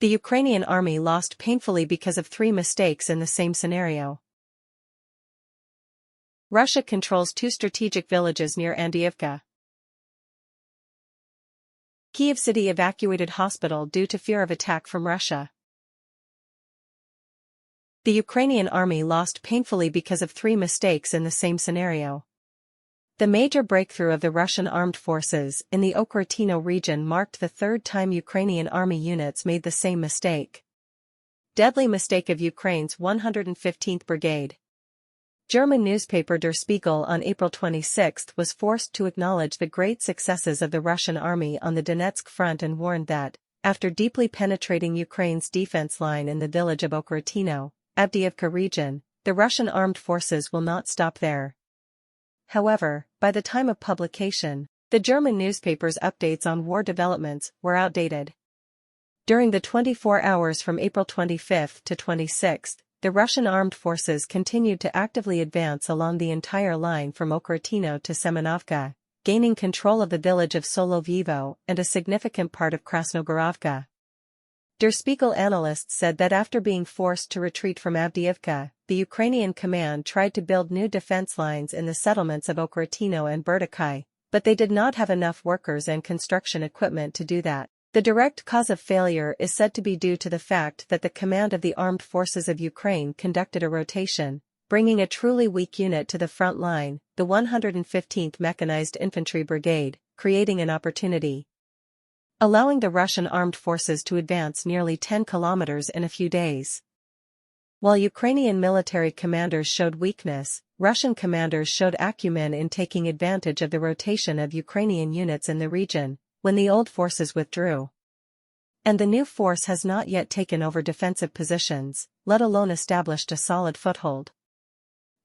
The Ukrainian army lost painfully because of 3 mistakes in the same scenario. Russia controls 2 strategic villages near Avdiivka. Kyiv city evacuated hospital due to fear of attack from Russia. The Ukrainian army lost painfully because of 3 mistakes in the same scenario. The major breakthrough of the Russian armed forces in the Ocheretino region marked the 3rd time Ukrainian army units made the same mistake. Deadly mistake of Ukraine's 115th Brigade. German newspaper Der Spiegel on April 26 was forced to acknowledge the great successes of the Russian army on the Donetsk front and warned that, after deeply penetrating Ukraine's defense line in the village of Ocheretino, Avdiivka region, the Russian armed forces will not stop there. However, by the time of publication, the German newspaper's updates on war developments were outdated. During the 24 hours from April 25 to 26, the Russian armed forces continued to actively advance along the entire line from Ocheretino to Semenovka, gaining control of the village of Solovyevo and a significant part of Krasnogorovka. Der Spiegel analysts said that after being forced to retreat from Avdiivka, the Ukrainian command tried to build new defense lines in the settlements of Ocheretino and Berdikai, but they did not have enough workers and construction equipment to do that. The direct cause of failure is said to be due to the fact that the command of the armed forces of Ukraine conducted a rotation, bringing a truly weak unit to the front line, the 115th Mechanized Infantry Brigade, creating an opportunity, allowing the Russian armed forces to advance nearly 10 kilometers in a few days. While Ukrainian military commanders showed weakness, Russian commanders showed acumen in taking advantage of the rotation of Ukrainian units in the region, when the old forces withdrew. And the new force has not yet taken over defensive positions, let alone established a solid foothold.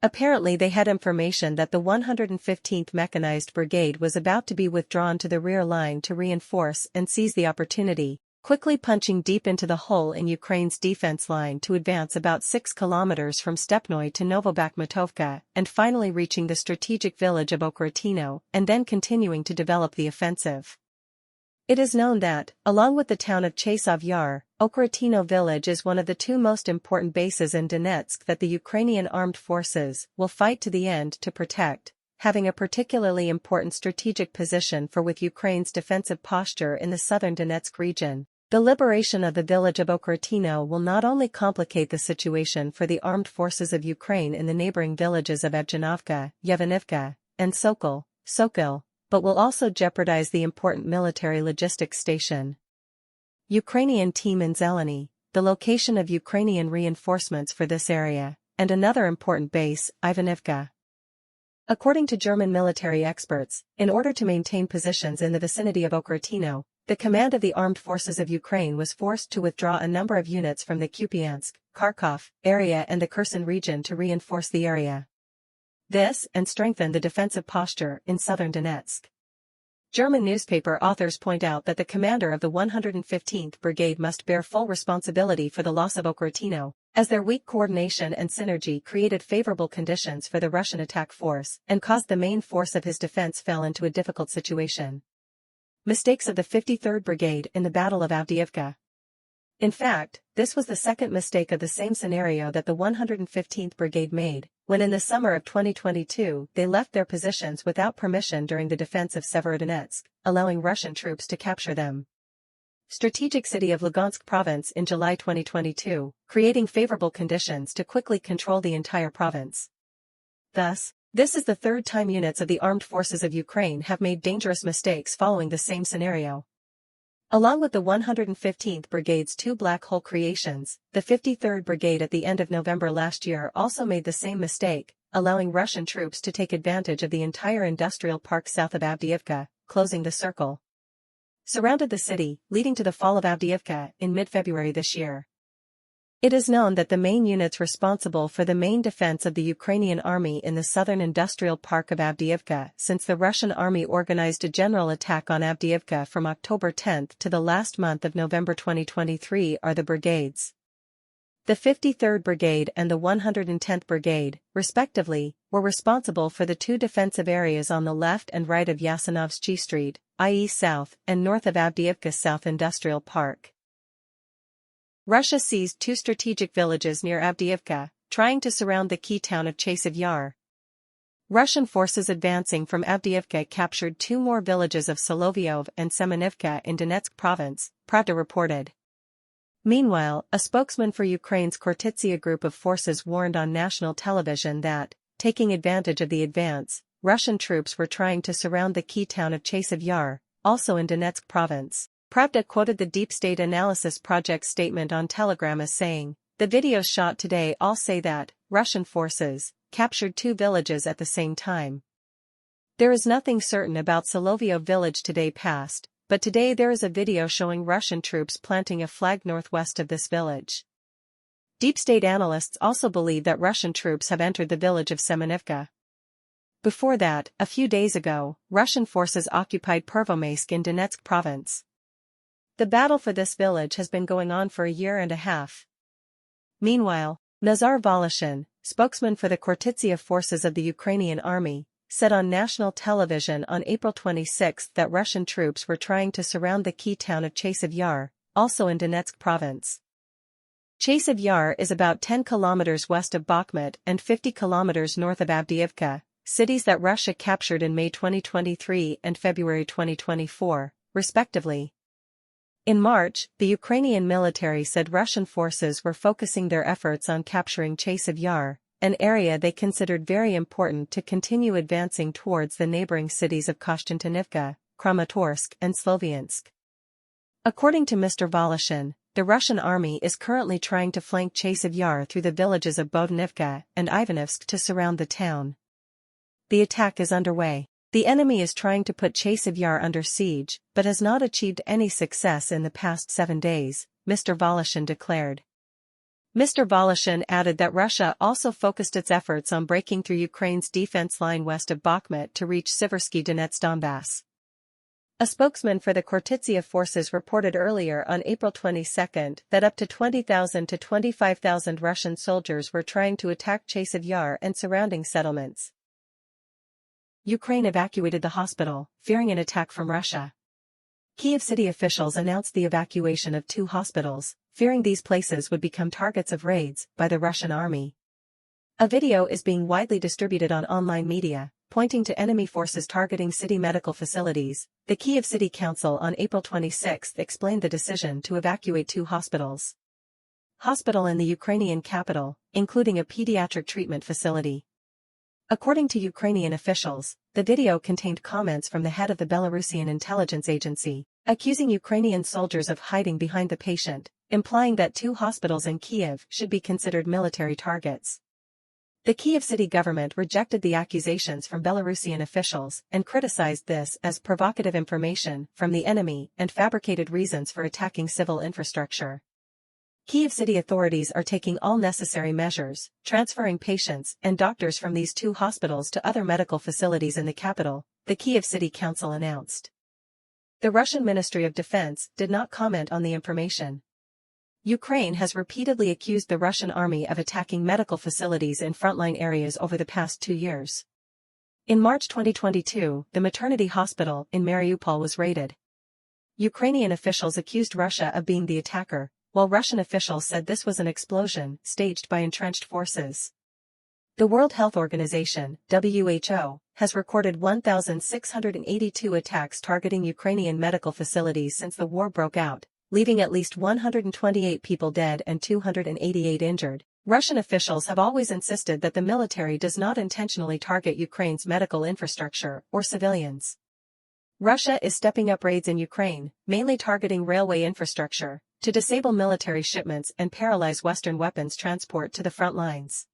Apparently they had information that the 115th Mechanized Brigade was about to be withdrawn to the rear line to reinforce and seize the opportunity, quickly punching deep into the hole in Ukraine's defense line to advance about 6 kilometers from Stepnoy to Novobakhmatovka and finally reaching the strategic village of Ocheretino and then continuing to develop the offensive. It is known that, along with the town of Chasov Yar, Ocheretino village is one of the 2 most important bases in Donetsk that the Ukrainian armed forces will fight to the end to protect, having a particularly important strategic position for with Ukraine's defensive posture in the southern Donetsk region. The liberation of the village of Ocheretino will not only complicate the situation for the armed forces of Ukraine in the neighboring villages of Evgenovka, Yevanivka, and Sokol, but will also jeopardize the important military logistics station, Ukrainian team in Zeleny, the location of Ukrainian reinforcements for this area, and another important base, Ivanivka. According to German military experts, in order to maintain positions in the vicinity of Ocheretino, the command of the armed forces of Ukraine was forced to withdraw a number of units from the Kupiansk, Kharkov area and the Kherson region to reinforce the area. This and strengthen the defensive posture in southern Donetsk. German newspaper authors point out that the commander of the 115th Brigade must bear full responsibility for the loss of Ocheretino, as their weak coordination and synergy created favorable conditions for the Russian attack force and caused the main force of his defense fell into a difficult situation. Mistakes of the 53rd Brigade in the Battle of Avdiivka. In fact, this was the second mistake of the same scenario that the 115th Brigade made, when in the summer of 2022 they left their positions without permission during the defense of Severodonetsk, allowing Russian troops to capture them. Strategic city of Lugansk province in July 2022, creating favorable conditions to quickly control the entire province. Thus, this is the 3rd time units of the armed forces of Ukraine have made dangerous mistakes following the same scenario. Along with the 115th Brigade's 2 black hole creations, the 53rd Brigade at the end of November last year also made the same mistake, allowing Russian troops to take advantage of the entire industrial park south of Avdiivka, closing the circle. Surrounded the city, leading to the fall of Avdiivka in mid-February this year. It is known that the main units responsible for the main defense of the Ukrainian army in the southern industrial park of Avdiivka since the Russian army organized a general attack on Avdiivka from October 10 to the last month of November 2023 are the brigades. The 53rd Brigade and the 110th Brigade, respectively, were responsible for the 2 defensive areas on the left and right of Yasenovsky Street, i.e. south and north of Avdiivka South Industrial Park. Russia seized two strategic villages near Avdiivka, trying to surround the key town of Chasiv Yar. Russian forces advancing from Avdiivka captured two more villages of Solovyov and Semenivka in Donetsk province, Pravda reported. Meanwhile, a spokesman for Ukraine's Khortytsia group of forces warned on national television that, taking advantage of the advance, Russian troops were trying to surround the key town of Chasiv Yar, also in Donetsk province. Pravda quoted the Deep State Analysis Project's statement on Telegram as saying, "The videos shot today all say that Russian forces captured two villages at the same time. There is nothing certain about Solovyov village today past, but today there is a video showing Russian troops planting a flag northwest of this village." Deep State analysts also believe that Russian troops have entered the village of Semenivka. Before that, a few days ago, Russian forces occupied Pervomaisk in Donetsk province. The battle for this village has been going on for a year and a half. Meanwhile, Nazar Voloshin, spokesman for the Khortytsia forces of the Ukrainian Army, said on national television on April 26 that Russian troops were trying to surround the key town of Chasiv Yar, also in Donetsk province. Chasiv Yar is about 10 kilometers west of Bakhmut and 50 kilometers north of Avdiivka, cities that Russia captured in May 2023 and February 2024, respectively. In March, the Ukrainian military said Russian forces were focusing their efforts on capturing Chasiv Yar, an area they considered very important to continue advancing towards the neighboring cities of Kostiantynivka, Kramatorsk and Sloviansk. According to Mr. Voloshin, the Russian army is currently trying to flank Chasiv Yar through the villages of Bodanivka and Ivanivsk to surround the town. The attack is underway. The enemy is trying to put Chasiv Yar under siege, but has not achieved any success in the past 7 days, Mr. Voloshin declared. Mr. Voloshin added that Russia also focused its efforts on breaking through Ukraine's defense line west of Bakhmut to reach Siversky Donetsk Donbass. A spokesman for the Khortytsia forces reported earlier on April 22 that up to 20,000 to 25,000 Russian soldiers were trying to attack Chasiv Yar and surrounding settlements. Ukraine evacuated the hospital, fearing an attack from Russia. Kyiv city officials announced the evacuation of 2 hospitals, fearing these places would become targets of raids by the Russian army. A video is being widely distributed on online media, pointing to enemy forces targeting city medical facilities. The Kyiv City Council on April 26 explained the decision to evacuate 2 hospitals. Hospital in the Ukrainian capital, including a pediatric treatment facility. According to Ukrainian officials, the video contained comments from the head of the Belarusian intelligence agency, accusing Ukrainian soldiers of hiding behind the patient, implying that 2 hospitals in Kyiv should be considered military targets. The Kyiv city government rejected the accusations from Belarusian officials and criticized this as provocative information from the enemy and fabricated reasons for attacking civil infrastructure. Kyiv city authorities are taking all necessary measures, transferring patients and doctors from these 2 hospitals to other medical facilities in the capital, the Kyiv City Council announced. The Russian Ministry of Defense did not comment on the information. Ukraine has repeatedly accused the Russian army of attacking medical facilities in frontline areas over the past 2 years. In March 2022, the maternity hospital in Mariupol was raided. Ukrainian officials accused Russia of being the attacker, while Russian officials said this was an explosion staged by entrenched forces. The World Health Organization, WHO, has recorded 1,682 attacks targeting Ukrainian medical facilities since the war broke out, leaving at least 128 people dead and 288 injured. Russian officials have always insisted that the military does not intentionally target Ukraine's medical infrastructure or civilians. Russia is stepping up raids in Ukraine, mainly targeting railway infrastructure, to disable military shipments and paralyze Western weapons transport to the front lines.